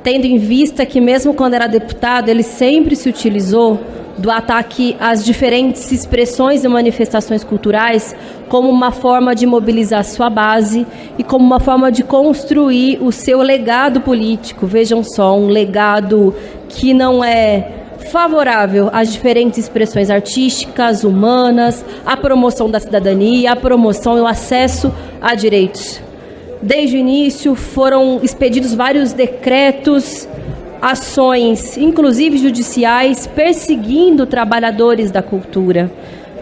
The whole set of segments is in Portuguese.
tendo em vista que mesmo quando era deputado, ele sempre se utilizou do ataque às diferentes expressões e manifestações culturais como uma forma de mobilizar sua base e como uma forma de construir o seu legado político. Vejam só, um legado que não é favorável às diferentes expressões artísticas, humanas, à promoção da cidadania, à promoção e o acesso a direitos. Desde o início foram expedidos vários decretos, ações, inclusive judiciais, perseguindo trabalhadores da cultura.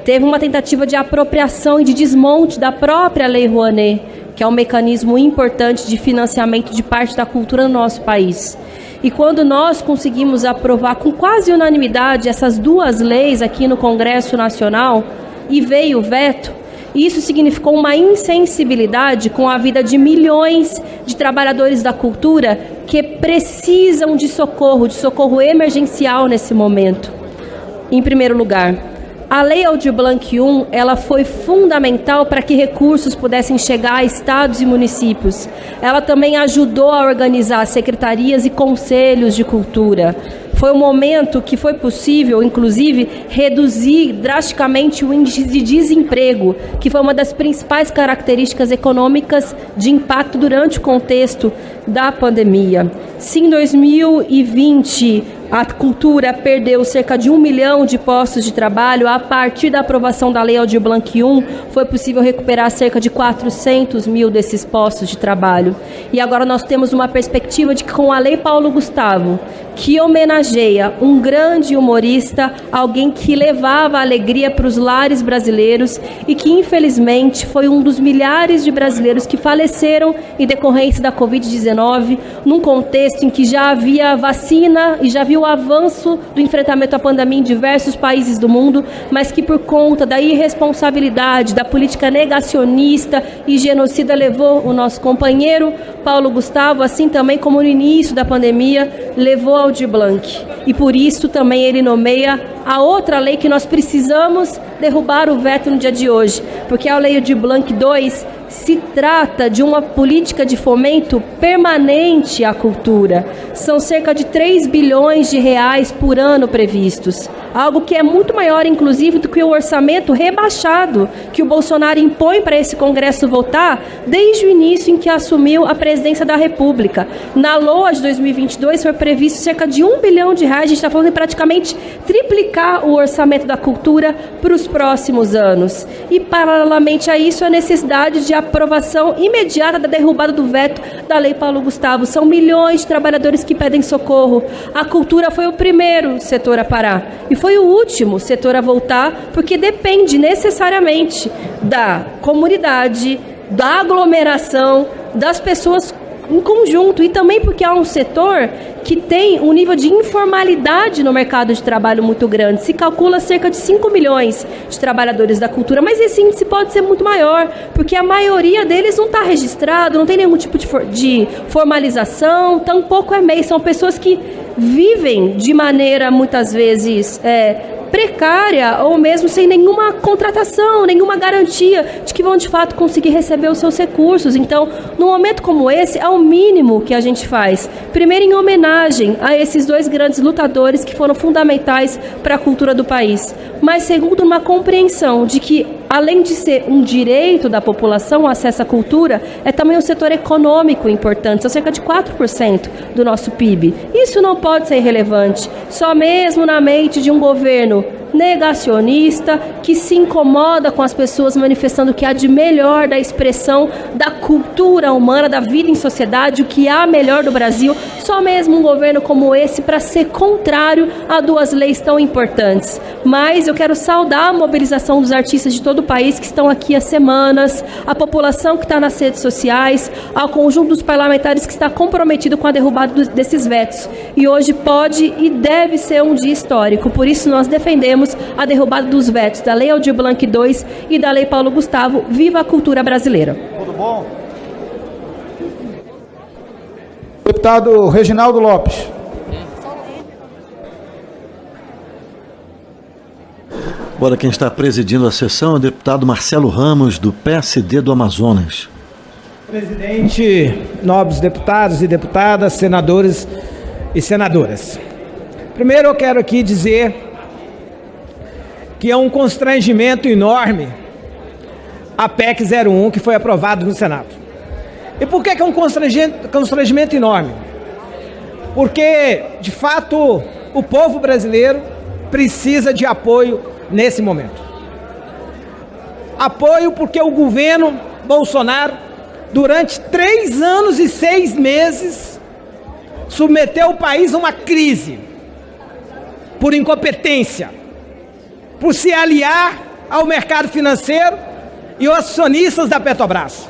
Teve uma tentativa de apropriação e de desmonte da própria Lei Rouanet, que é um mecanismo importante de financiamento de parte da cultura no nosso país. E quando nós conseguimos aprovar com quase unanimidade essas duas leis aqui no Congresso Nacional, e veio o veto, isso significou uma insensibilidade com a vida de milhões de trabalhadores da cultura que precisam de socorro emergencial nesse momento. Em primeiro lugar, a Lei Aldir Blanc I, ela foi fundamental para que recursos pudessem chegar a estados e municípios. Ela também ajudou a organizar secretarias e conselhos de cultura. Foi um momento que foi possível, inclusive, reduzir drasticamente o índice de desemprego, que foi uma das principais características econômicas de impacto durante o contexto da pandemia. Se em 2020 a cultura perdeu cerca de 1 milhão de postos de trabalho, a partir da aprovação da Lei Aldir Blanc I, foi possível recuperar cerca de 400 mil desses postos de trabalho. E agora nós temos uma perspectiva de que com a Lei Paulo Gustavo, que homenageia um grande humorista, alguém que levava alegria para os lares brasileiros e que infelizmente foi um dos milhares de brasileiros que faleceram em decorrência da Covid-19, num contexto em que já havia vacina e já havia o avanço do enfrentamento à pandemia em diversos países do mundo, mas que por conta da irresponsabilidade, da política negacionista e genocida levou o nosso companheiro Paulo Gustavo, assim também como no início da pandemia, levou Aldir Blanc. E por isso também ele nomeia a outra lei que nós precisamos derrubar o veto no dia de hoje, porque a Lei Aldir Blanc II se trata de uma política de fomento permanente à cultura. São cerca de 3 bilhões de reais por ano previstos, algo que é muito maior, inclusive, do que o orçamento rebaixado que o Bolsonaro impõe para esse Congresso votar desde o início em que assumiu a presidência da República. Na LOA de 2022 foi previsto cerca de 1 bilhão de reais, a gente está falando em praticamente triplicar o orçamento da cultura para os próximos anos. E, paralelamente a isso, a necessidade de aprovação imediata da derrubada do veto da Lei Paulo Gustavo. São milhões de trabalhadores que pedem socorro. A cultura foi o primeiro setor a parar e foi o último setor a voltar, porque depende necessariamente da comunidade, da aglomeração, das pessoas em conjunto, e também porque há um setor que tem um nível de informalidade no mercado de trabalho muito grande. Se calcula cerca de 5 milhões de trabalhadores da cultura, mas esse índice pode ser muito maior, porque a maioria deles não está registrado, não tem nenhum tipo de formalização, tampouco é MEI, são pessoas que vivem de maneira muitas vezes precária ou mesmo sem nenhuma contratação, nenhuma garantia de que vão de fato conseguir receber os seus recursos. Então, num momento como esse, é o mínimo que a gente faz. Primeiro, em homenagem a esses dois grandes lutadores que foram fundamentais para a cultura do país. Mas, segundo, uma compreensão de que, além de ser um direito da população, o acesso à cultura, é também um setor econômico importante, são cerca de 4% do nosso PIB. Isso não pode ser irrelevante, só mesmo na mente de um governo negacionista, que se incomoda com as pessoas manifestando o que há de melhor da expressão da cultura humana, da vida em sociedade, o que há melhor do Brasil, só mesmo um governo como esse para ser contrário a duas leis tão importantes. Mas eu quero saudar a mobilização dos artistas de todo o país que estão aqui há semanas, a população que está nas redes sociais, ao conjunto dos parlamentares que está comprometido com a derrubada desses vetos. E hoje pode e deve ser um dia histórico, por isso nós defendemos a derrubada dos vetos da Lei Aldir Blanc II e da Lei Paulo Gustavo. Viva a cultura brasileira! Tudo bom? Deputado Reginaldo Lopes. Agora quem está presidindo a sessão é o deputado Marcelo Ramos, do PSD do Amazonas. Presidente, nobres deputados e deputadas, senadores e senadoras. Primeiro eu quero aqui dizer que é um constrangimento enorme a PEC 01 que foi aprovada no Senado. E por que é um constrangimento enorme? Porque, de fato, o povo brasileiro precisa de apoio nesse momento. Apoio porque o governo Bolsonaro, durante 3 anos e 6 meses, submeteu o país a uma crise por incompetência, por se aliar ao mercado financeiro e aos acionistas da Petrobras.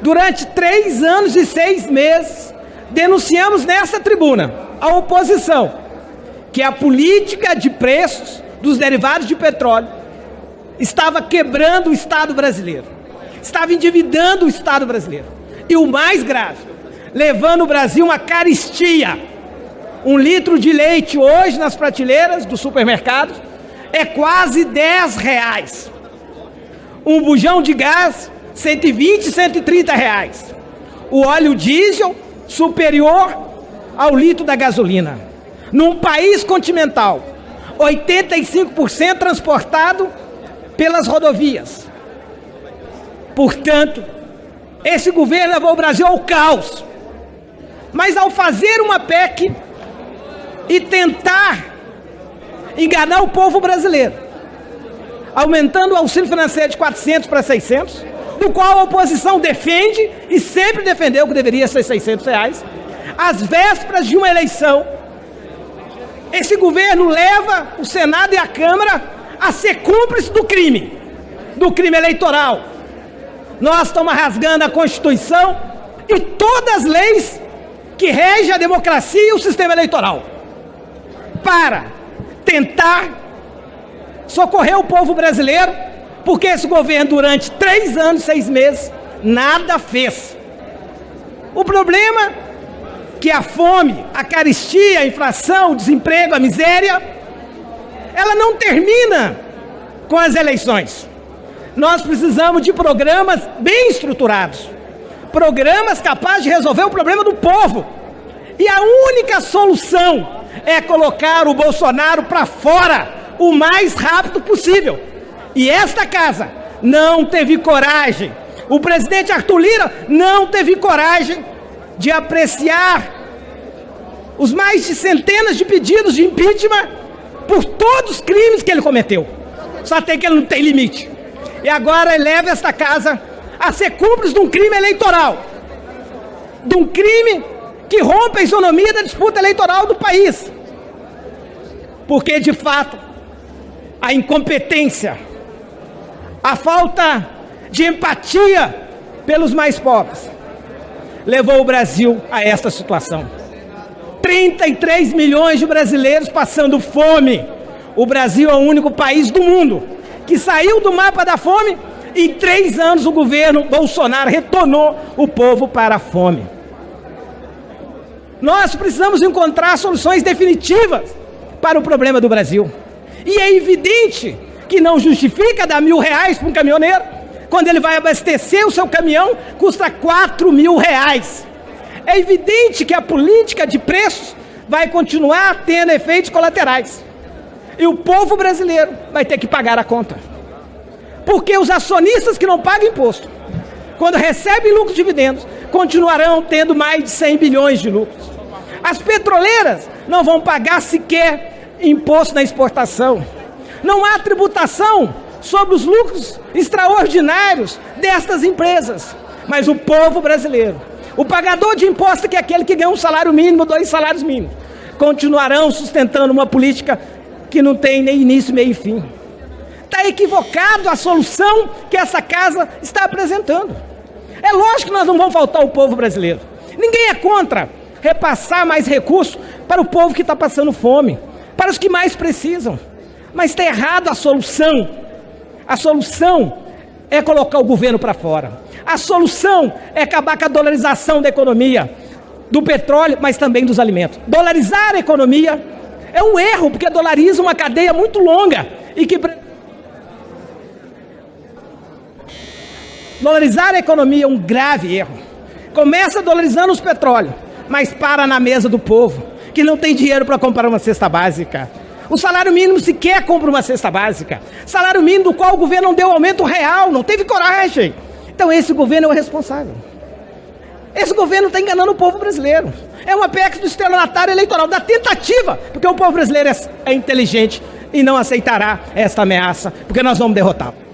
Durante 3 anos e 6 meses, denunciamos nessa tribuna a oposição, que a política de preços dos derivados de petróleo estava quebrando o Estado brasileiro, estava endividando o Estado brasileiro. E o mais grave, levando o Brasil a uma carestia. 1 litro de leite hoje nas prateleiras dos supermercados é quase R$10. Um bujão de gás, R$120, R$130. O óleo diesel superior ao litro da gasolina. Num país continental, 85% transportado pelas rodovias. Portanto, esse governo levou o Brasil ao caos. Mas ao fazer uma PEC e tentar enganar o povo brasileiro, aumentando o auxílio financeiro de 400 para 600, do qual a oposição defende e sempre defendeu que deveria ser R$600, às vésperas de uma eleição, esse governo leva o Senado e a Câmara a ser cúmplice do crime eleitoral. Nós estamos rasgando a Constituição e todas as leis que regem a democracia e o sistema eleitoral, para tentar socorrer o povo brasileiro, porque esse governo, durante 3 anos e 6 meses, nada fez. O problema é que a fome, a carestia, a inflação, o desemprego, a miséria, ela não termina com as eleições. Nós precisamos de programas bem estruturados, programas capazes de resolver o problema do povo. E a única solução é colocar o Bolsonaro para fora o mais rápido possível. E esta casa não teve coragem, o presidente Arthur Lira não teve coragem de apreciar os mais de centenas de pedidos de impeachment por todos os crimes que ele cometeu. Só tem que ele não tem limite. E agora ele leva esta casa a ser cúmplice de um crime eleitoral, de um crime que rompe a isonomia da disputa eleitoral do país. Porque, de fato, a incompetência, a falta de empatia pelos mais pobres levou o Brasil a esta situação. 33 milhões de brasileiros passando fome. O Brasil é o único país do mundo que saiu do mapa da fome. Em 3 anos o governo Bolsonaro retornou o povo para a fome. Nós precisamos encontrar soluções definitivas para o problema do Brasil. E é evidente que não justifica dar R$1.000 para um caminhoneiro, quando ele vai abastecer o seu caminhão, custa R$4.000. É evidente que a política de preços vai continuar tendo efeitos colaterais. E o povo brasileiro vai ter que pagar a conta. Porque os acionistas que não pagam imposto, quando recebem lucros e dividendos, continuarão tendo mais de 100 bilhões de lucros. As petroleiras não vão pagar sequer imposto na exportação. Não há tributação sobre os lucros extraordinários destas empresas. Mas o povo brasileiro, o pagador de imposto, que é aquele que ganha um salário mínimo, 2 salários mínimos, continuarão sustentando uma política que não tem nem início, meio e fim. Está equivocado a solução que essa casa está apresentando. É lógico que nós não vamos faltar o povo brasileiro. Ninguém é contra repassar mais recursos para o povo que está passando fome, para os que mais precisam. Mas está errado a solução. A solução é colocar o governo para fora. A solução é acabar com a dolarização da economia, do petróleo, mas também dos alimentos. Dolarizar a economia é um erro, porque dolariza uma cadeia muito longa e que... Dolarizar a economia é um grave erro. Começa dolarizando os petróleos, mas para na mesa do povo. que não tem dinheiro para comprar uma cesta básica. O salário mínimo sequer compra uma cesta básica. Salário mínimo do qual o governo não deu aumento real, não teve coragem. Então esse governo é o responsável. Esse governo está enganando o povo brasileiro. É uma PEC do estelionatário eleitoral, da tentativa, porque o povo brasileiro é inteligente e não aceitará esta ameaça, porque nós vamos derrotá-lo.